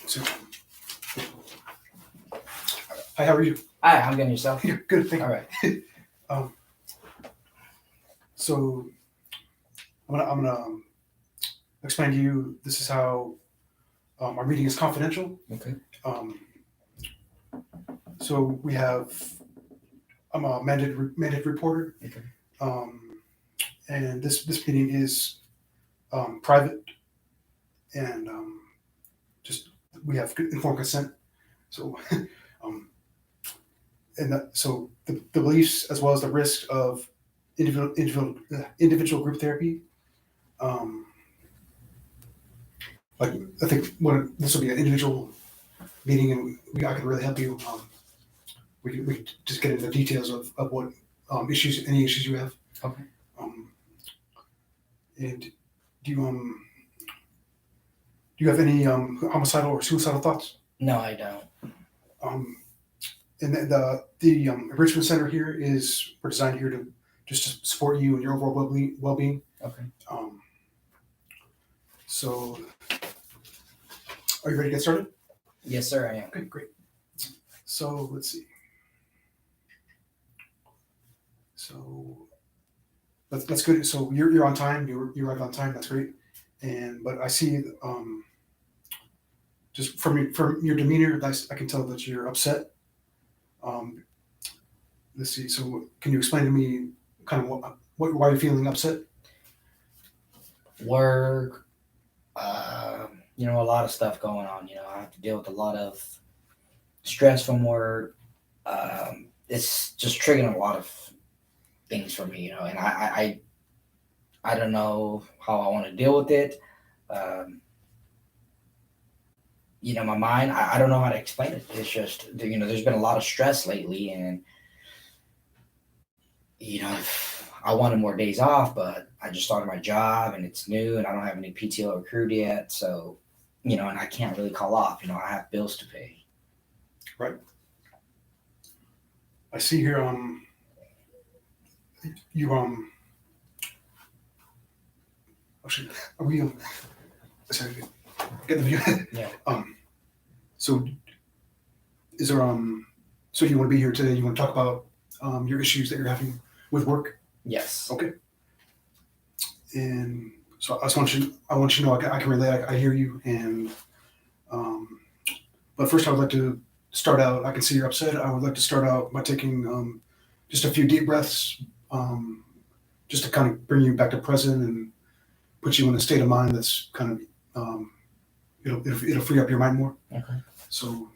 So, hi, how are you? Hi, I'm good. Yourself? Good, thank All you. right. So I'm gonna explain to you. This is how our meeting is confidential. Okay. Um, so we have. I'm a mandated reporter. Okay. And this meeting is private, and just we have informed consent. So so the beliefs as well as the risks of individual group therapy. Um, like I think this will be an individual meeting, and I can really help you. We can just get into the details of what any issues you have. Okay. And do you have any homicidal or suicidal thoughts? No, I don't. Um, and the enrichment center here we're designed here to just to support you and your overall well-being. Okay. So, are you ready to get started? Yes, sir, I am. Okay, great. So let's see. So that's good. So you're on time. You arrived on time. That's great. But I see just from your demeanor, I can tell that you're upset. Let's see. So can you explain to me kind of why you're feeling upset? Work, a lot of stuff going on. I have to deal with a lot of stress from work. It's just triggering a lot of things for me, and I don't know how I want to deal with it. My mind, I don't know how to explain it. It's just, there's been a lot of stress lately, and I wanted more days off, but I just started my job and it's new and I don't have any PTO accrued yet. So, and I can't really call off. I have bills to pay. Right. I see here, actually, are we, sorry, get the view. Yeah. So is there, so you want to be here today? You want to talk about, your issues that you're having with work? Yes. Okay. And so I want you to know I can relate. I hear you. And, but first I would like to start out, I can see you're upset. I would like to start out by taking, just a few deep breaths, just to kind of bring you back to present and put you in a state of mind that's kind of, it'll free up your mind more. Okay. So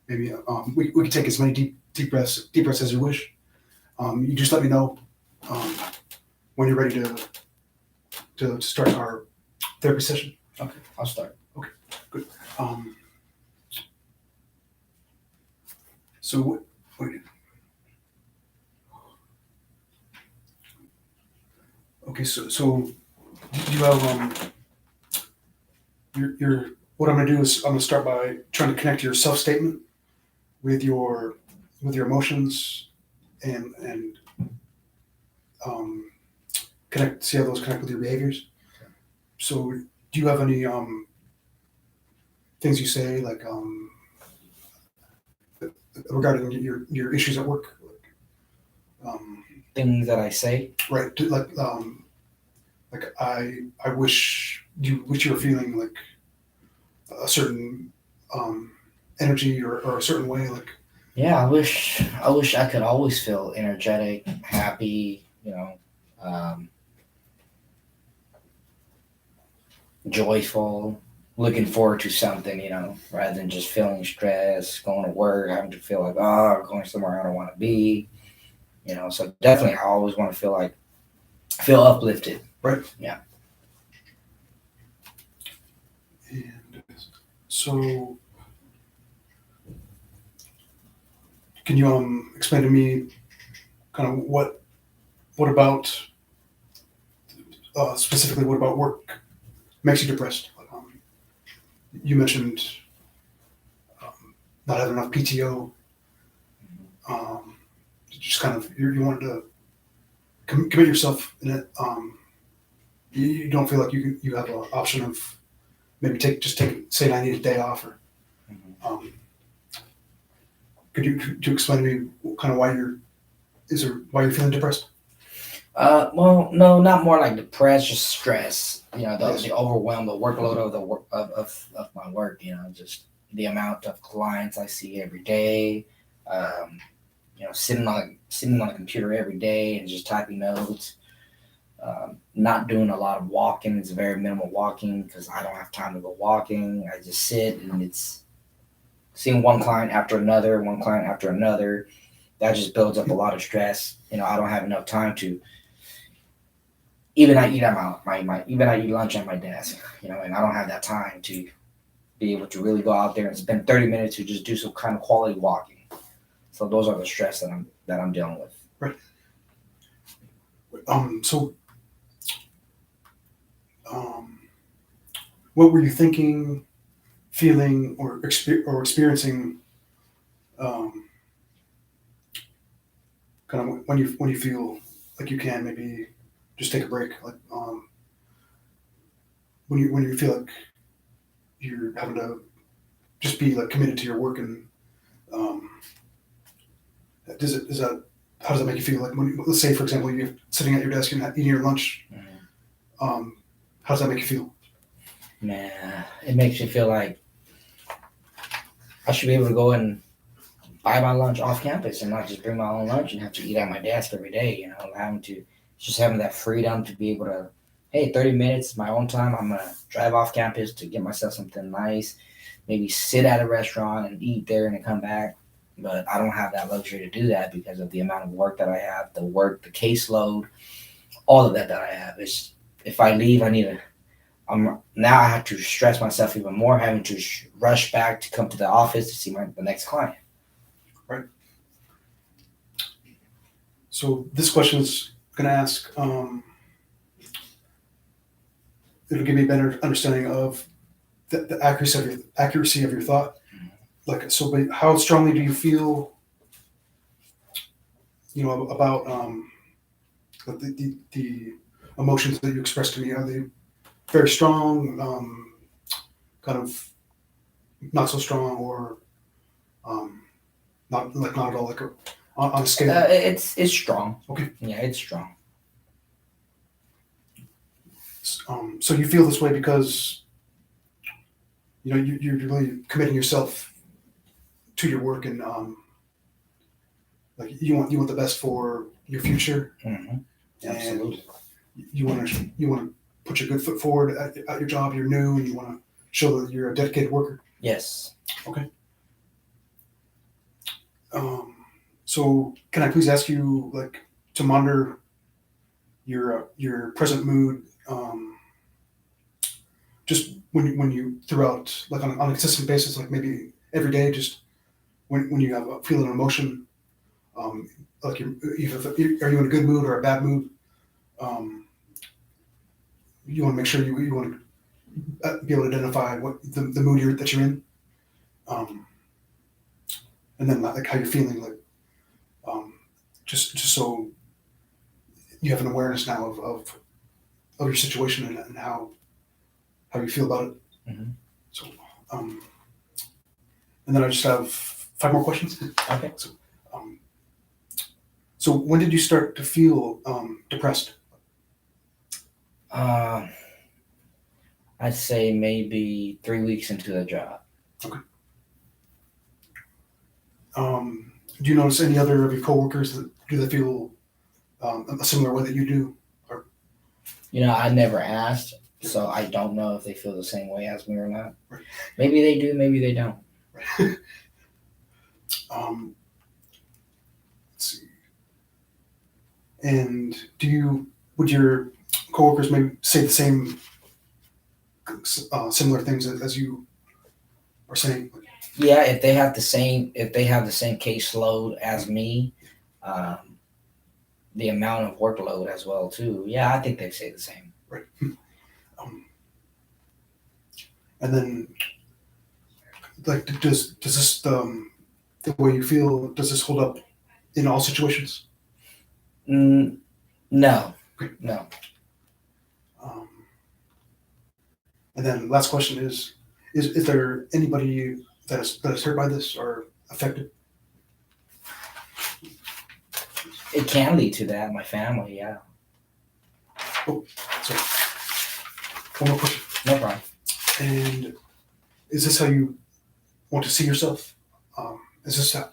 maybe, we can take as many deep breaths as you wish. You just let me know, when you're ready to start our therapy session. Okay, I'll start. Okay, good. So wait. Okay, so you have your what I'm gonna do is I'm gonna start by trying to connect your self statement with your emotions and see how those connect with your behaviors. Okay. So do you have any things you say like regarding your issues at work? Things that I say. Right. Like I wish you were feeling like a certain energy or a certain way. Like Yeah, I wish I could always feel energetic, happy, joyful, looking forward to something, rather than just feeling stressed, going to work, having to feel like, I'm going somewhere I don't want to be, so definitely I always want to feel uplifted. right. Yeah. And so can you explain to me kind of what about specifically what about work makes you depressed? Like, you mentioned not having enough PTO. Just kind of you wanted to commit yourself in it. You don't feel like you have an option of maybe say I need a day off or Um, could you explain to me kind of why you're feeling depressed? Well, no, not more like depressed, just stress. Yes. The overwhelm, the workload of the work of my work. Just the amount of clients I see every day. Um, sitting on a computer every day and just typing notes. Not doing a lot of walking. It's very minimal walking because I don't have time to go walking. I just sit and it's seeing one client after another, one client after another. That just builds up a lot of stress. I don't have enough time to even I eat at my even I eat lunch at my desk. And I don't have that time to be able to really go out there and spend 30 minutes to just do some kind of quality walking. So those are the stress that I'm dealing with. Right. So, what were you thinking, feeling, or experiencing? Kind of when you feel like you can maybe just take a break, like when you feel like you're having to just be like committed to your work, and um, how does that make you feel? Like let's say for example you're sitting at your desk and eating your lunch, how does that make you feel? Man, it makes me feel like I should be able to go and buy my lunch off campus and not just bring my own lunch and have to eat at my desk every day. Having that freedom to be able to, hey, 30 minutes, my own time. I'm going to drive off campus to get myself something nice, maybe sit at a restaurant and eat there and then come back. But I don't have that luxury to do that because of the amount of work that I have, the caseload, all of that I have. If I leave, now I have to stress myself even more, having to rush back to come to the office to see the next client. Right. So this question is going to ask. It'll give me a better understanding of the accuracy of your thought. Like so, but how strongly do you feel? About the emotions that you expressed to me. Are they very strong? Kind of not so strong, or not at all, like on a scale. It's strong. Okay. Yeah, it's strong. So you feel this way because you're really committing yourself to your work, and like you want the best for your future. Mm-hmm. Absolutely. And you want to put your good foot forward at your job. You're new, and you want to show that you're a dedicated worker. Yes. Okay. So can I please ask you, like, to monitor your present mood, just when you throughout, like on a consistent basis, like maybe every day, just when you have a feeling an emotion, like are you in a good mood or a bad mood? You want to make sure you want to be able to identify what the mood that you're in, and then like how you're feeling, like just so you have an awareness now of your situation and how you feel about it. Mm-hmm. So, and then I just have 5 more questions. Okay. So when did you start to feel depressed? I'd say maybe 3 weeks into the job. Okay. Do you notice any other of your coworkers that do they feel a similar way that you do? Or I never asked, so I don't know if they feel the same way as me or not. Right. Maybe they do, maybe they don't. Right. Let's see. And would your coworkers maybe say the same similar things as you are saying? Yeah, if they have the same caseload as me, the amount of workload as well too. Yeah, I think they say the same. Right. And then, like, does this the way you feel, does this hold up in all situations? No. Okay. No. And then last question is there anybody that is hurt by this or affected? It can lead to that. My family, yeah. So, one more question. No problem. And is this how you want to see yourself? Is this how?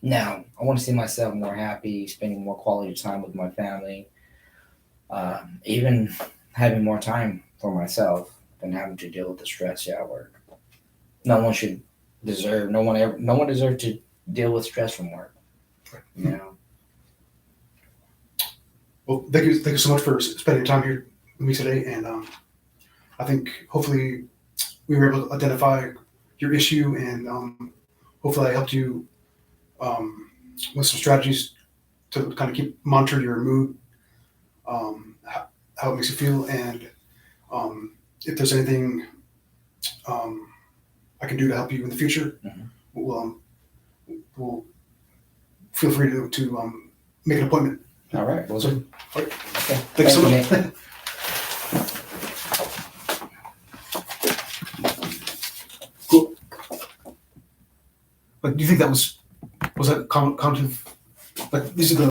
Now, I want to see myself more happy, spending more quality time with my family, even having more time for myself than having to deal with the stress at work. No one should deserve. No one deserves to deal with stress from work. You know. Well, thank you so much for spending time here with me today. And I think hopefully we were able to identify your issue, and hopefully I helped you with some strategies to kind of monitor your mood, how it makes you feel, and if there's anything I can do to help you in the future, we'll feel free to make an appointment. All right. Well, So, okay. thanks so much. Nick. Cool. But do you think that was that cognitive? Like these are the